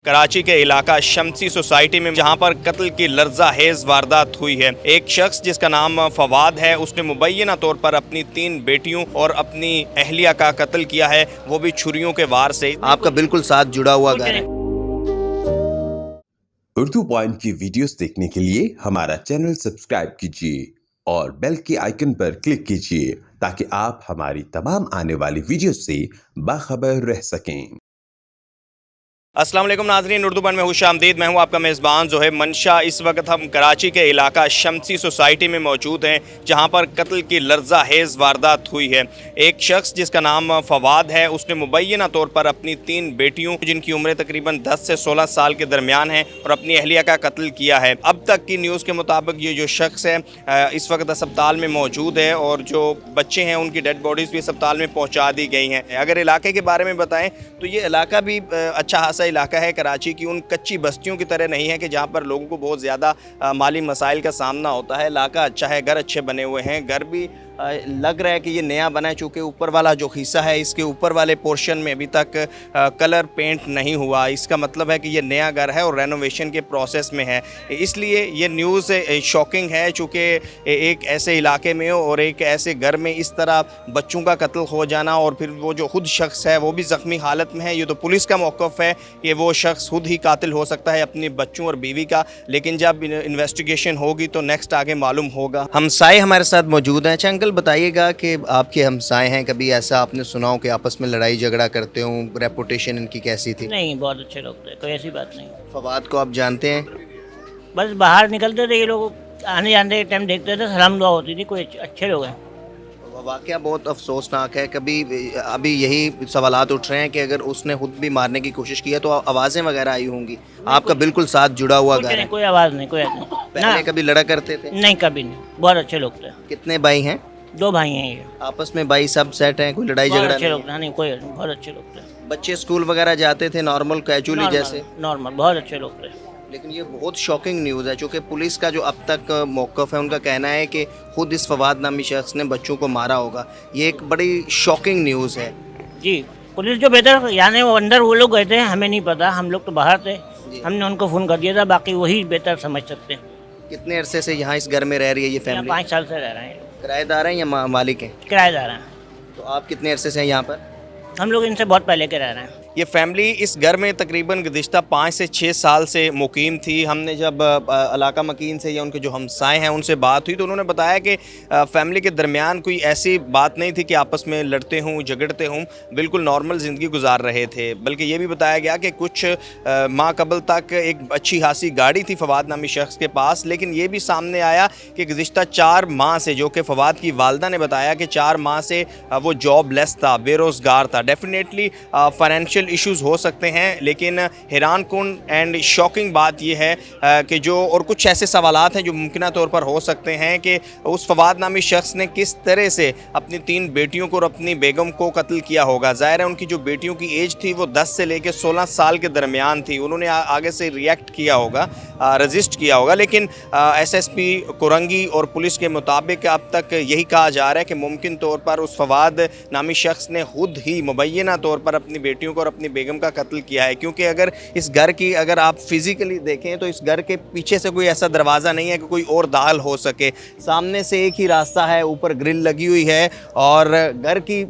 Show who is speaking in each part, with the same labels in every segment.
Speaker 1: कराची के इलाका शमसी सोसाइटी में जहां पर कत्ल की लर्ज़ाहेज़ वारदात हुई है। एक शख्स जिसका नाम फवाद है, उसने मुबैना तौर पर अपनी 3 बेटियों और अपनी अहलिया का कत्ल किया है, वो भी छुरियों के वार से। आपका बिल्कुल साथ जुड़ा हुआ घर है।
Speaker 2: उर्दू पॉइंट की वीडियोस देखने के लिए हमारा चैनल सब्सक्राइब कीजिए और बेल के आइकन पर क्लिक कीजिए ताकि आप हमारी तमाम आने वाली वीडियोस से बाखबर रह सकें।
Speaker 1: अस्सलाम वालेकुम नाज़रीन, उर्दू पॉइंट में खुशामदीद। मैं हूं आपका मेज़बान ज़ोहेब मंशा। इस वक्त हम कराची के इलाका शमसी सोसाइटी में मौजूद हैं, जहां पर कत्ल की लर्ज़ाहेज़ वारदात हुई है। एक शख्स जिसका नाम फवाद है, उसने मुबैना तौर पर अपनी 3 बेटियों जिनकी उम्र तकरीबन 10 से 16 साल के दरमियान है और अपनी अहलिया का कत्ल किया है। अब तक की न्यूज़ के मुताबिक ये जो शख्स है इस वक्त अस्पताल में मौजूद है और जो बच्चे हैं उनकी डेड बॉडीज़ भी अस्पताल में पहुँचा दी गई हैं। अगर इलाके के बारे में बताएँ तो ये इलाका भी अच्छा खासा इलाका है कराची की। उन कच्ची बस्तियों की तरह नहीं है कि जहाँ पर लोगों को बहुत ज़्यादा माली मसाइल का सामना होता है। इलाका अच्छा है, घर अच्छे बने हुए हैं। घर भी लग रहा है कि ये नया बना है, चूँकि ऊपर वाला जो हिस्सा है इसके ऊपर वाले पोर्शन में अभी तक कलर पेंट नहीं हुआ। इसका मतलब है कि ये नया घर है और रेनोवेशन के प्रोसेस में है, इसलिए ये न्यूज़ शॉकिंग है। चूँकि एक ऐसे इलाके में और एक ऐसे घर में इस तरह बच्चों का कत्ल हो जाना और फिर वो जो खुद शख्स है वो भी ज़ख्मी हालत में है। ये तो पुलिस का मौक़िफ़ है कि वो शख्स खुद ही कातिल हो सकता है अपने बच्चों और बीवी का, लेकिन जब इन्वेस्टिगेशन होगी तो नेक्स्ट आगे मालूम होगा। हमसाए हमारे साथ मौजूद हैं। अंकल बताइएगा कि आपके हमसाए हैं, कभी ऐसा आपने सुना हो कि आपस में लड़ाई झगड़ा करते हो? रेपुटेशन इनकी कैसी थी?
Speaker 3: नहीं, बहुत अच्छे लोग थे, कोई ऐसी बात नहीं।
Speaker 1: फवाद को आप जानते हैं?
Speaker 3: बस बाहर निकलते थे ये लोग, आने जाने के टाइम देखते थे, सलाम दुआ होती थी। कोई अच्छे लोग हैं।
Speaker 1: वाक़या बहुत अफसोसनाक है। कभी अभी यही सवालात उठ रहे हैं कि अगर उसने खुद भी मारने की कोशिश की है तो आवाज़ें वगैरह आई होंगी। आपका बिल्कुल साथ जुड़ा हुआ घर है।
Speaker 3: कोई आवाज़ नहीं, कोई नहीं।
Speaker 1: पहले कभी लड़ा करते थे?
Speaker 3: नहीं, कभी नहीं। बहुत अच्छे लोग थे।
Speaker 1: कितने भाई हैं?
Speaker 3: 2 भाई हैं ये।
Speaker 1: आपस में भाई सब सेट हैं, कोई लड़ाई
Speaker 3: बहुत
Speaker 1: झगड़ा
Speaker 3: अच्छे
Speaker 1: नहीं
Speaker 3: लोग थे। नहीं, कोई बहुत अच्छे लोग थे।
Speaker 1: बच्चे स्कूल वगैरह जाते थे नॉर्मल कैजुअली जैसे?
Speaker 3: नॉर्मल, बहुत अच्छे लोग थे।
Speaker 1: लेकिन ये बहुत शॉकिंग न्यूज़ है, चूँकि पुलिस का जो अब तक मौक़िफ़ है उनका कहना है कि खुद इस फवाद नामी शख्स ने बच्चों को मारा होगा। ये एक बड़ी शॉकिंग न्यूज़ है।
Speaker 3: जी, पुलिस जो बेहतर, यानी वो अंदर वो लोग गए थे, हमें नहीं पता, हम लोग तो बाहर थे। हमने उनको फ़ोन कर दिया था, बाकी वही बेहतर समझ सकते हैं।
Speaker 1: कितने अरसे से यहाँ इस घर में रह रही है ये फैमिली?
Speaker 3: 5 साल से रह रहे हैं।
Speaker 1: किराएदार हैं या मालिक हैं?
Speaker 3: किराएदार हैं।
Speaker 1: तो आप कितने अरसे से हैं यहाँ पर?
Speaker 3: हम लोग इनसे बहुत पहले के रह रहे हैं।
Speaker 1: ये फैमिली इस घर में तकरीबन गुज़िश्ता 5 से 6 साल से मुकीम थी। हमने जब इलाका मकीन से या उनके जो हमसाए हैं उनसे बात हुई तो उन्होंने बताया कि फैमिली के दरमियान कोई ऐसी बात नहीं थी कि आपस में लड़ते हों, झगड़ते हों। बिल्कुल नॉर्मल ज़िंदगी गुजार रहे थे। बल्कि ये भी बताया गया कि कुछ माह कबल तक एक अच्छी खासी गाड़ी थी फवाद नामी शख्स के पास, लेकिन ये भी सामने आया कि गुज़िश्ता 4 माह से, जो कि फवाद की वालदा ने बताया कि 4 माह से वो जॉबलेस था, बेरोज़गार था। डेफिनेटली फाइनेंशियल इश्यूज़ हो सकते हैं, लेकिन हैरान कुन एंड शॉकिंग बात यह है कि जो और कुछ ऐसे सवालात हैं जो मुमकिन तौर पर हो सकते हैं कि उस फवाद नामी शख्स ने किस तरह से अपनी 3 बेटियों को और अपनी बेगम को कत्ल किया होगा। ज़ाहिर है उनकी जो बेटियों की एज थी वो 10 से लेकर 16 साल के दरमियान थी। उन्होंने आगे से रिएक्ट किया होगा, रजिस्ट किया होगा, लेकिन SSP कोरंगी और पुलिस के मुताबिक अब तक यही कहा जा रहा है कि मुमकिन तौर पर उस फवाद नामी शख्स ने खुद ही मुबैना तौर पर अपनी बेटियों को और अपनी बेगम का कत्ल किया है। क्योंकि अगर इस घर की अगर आप फिज़िकली देखें तो इस घर के पीछे से कोई ऐसा दरवाज़ा नहीं है कि कोई और दाखिल हो सके। सामने से एक ही रास्ता है, ऊपर ग्रिल लगी हुई है और घर की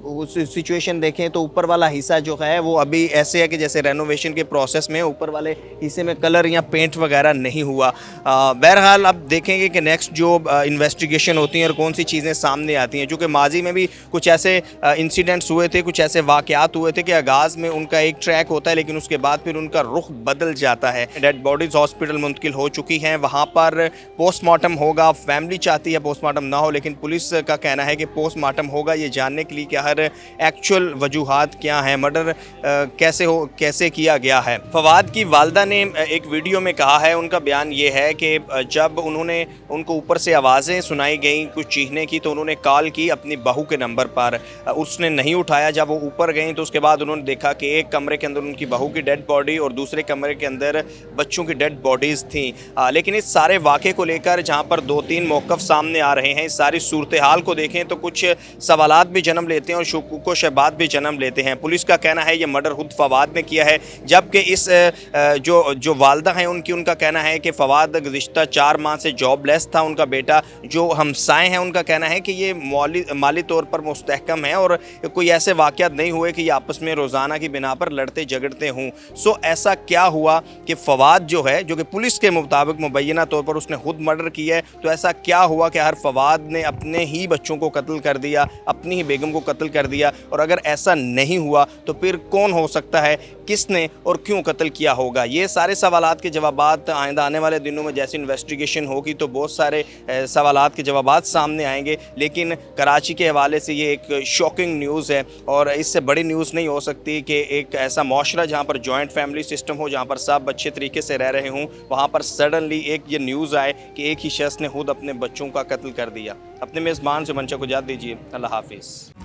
Speaker 1: सिचुएशन देखें तो ऊपर वाला हिस्सा जो है वो अभी ऐसे है कि जैसे रेनोवेशन के प्रोसेस में ऊपर वाले हिस्से में कलर या पेंट वगैरह नहीं हुआ। बहरहाल अब देखेंगे कि नेक्स्ट जो इन्वेस्टिगेशन होती हैं और कौन सी चीज़ें सामने आती हैं। चूँकि माजी में भी कुछ ऐसे इंसिडेंट्स हुए थे, कुछ ऐसे वाक़यात हुए थे कि आगाज़ में उनका एक ट्रैक होता है लेकिन उसके बाद फिर उनका रुख बदल जाता है। डेड बॉडीज़ हॉस्पिटल मुंतकिल हो चुकी हैं, वहाँ पर पोस्टमार्टम होगा। फैमिली चाहती है पोस्टमार्टम ना हो, लेकिन पुलिस का कहना है कि पोस्टमार्टम होगा, ये जानने के लिए कि हर एक्चुअल वजूहात क्या हैं, मर्डर कैसे किया गया है। फवाद की वालदा ने एक वीडियो में कहा है, उनका बयान ये है कि जब उनको ऊपर से आवाज़ें सुनाई गई कुछ चीखने की तो उन्होंने कॉल की अपनी बहू के नंबर पर, उसने नहीं उठाया। जब वो ऊपर गई तो उसके बाद उन्होंने देखा कि एक कमरे के अंदर उनकी बहू की डेड बॉडी और दूसरे कमरे के अंदर बच्चों की डेड बॉडीज़ थी। लेकिन इस सारे वाक़े को लेकर जहाँ पर 2-3 मौक़िफ़ सामने आ रहे हैं, इस सारी सूरत हाल को देखें तो कुछ सवालात भी जन्म लेते हैं और शुकूक व शबात भी जन्म लेते हैं। पुलिस का कहना है ये मर्डर खुद फवाद ने किया है, जबकि इस जो वालदा हैं उनका कहना है कि फवाद गुज़िश्ता 4 माह से जॉबलेस था। उनका बेटा जो हमसाए हैं उनका कहना है कि ये माली तौर पर मुस्तहकम है और कोई ऐसे वाक़यात नहीं हुए कि ये आपस में रोज़ाना की बिना पर लड़ते झगड़ते हों। सो ऐसा क्या हुआ कि फवाद जो है, जो कि पुलिस के मुताबिक मुबैना तौर पर उसने खुद मर्डर किया है, तो ऐसा क्या हुआ कि हर फवाद ने अपने ही बच्चों को कत्ल कर दिया, अपनी ही बेगम को कत्ल कर दिया? और अगर ऐसा नहीं हुआ तो फिर कौन हो सकता है, किसने और क्यों कत्ल किया होगा? ये सारे सवालात के जवाबात आइंदा आने वाले दिनों में जैसे इन्वेस्टिगेशन होगी तो बहुत सारे सवालात के जवाबात सामने आएंगे। लेकिन कराची के हवाले से ये एक शॉकिंग न्यूज़ है और इससे बड़ी न्यूज़ नहीं हो सकती कि एक ऐसा माशरा जहाँ पर जॉइंट फैमिली सिस्टम हो, जहाँ पर सब अच्छे तरीके से रह रहे हों, वहाँ पर सडनली एक ये न्यूज़ आए कि एक ही शख्स ने खुद अपने बच्चों का कत्ल कर दिया। अपने मेज़बान से मंशा को इजाज़त दीजिए। अल्लाह हाफिज़।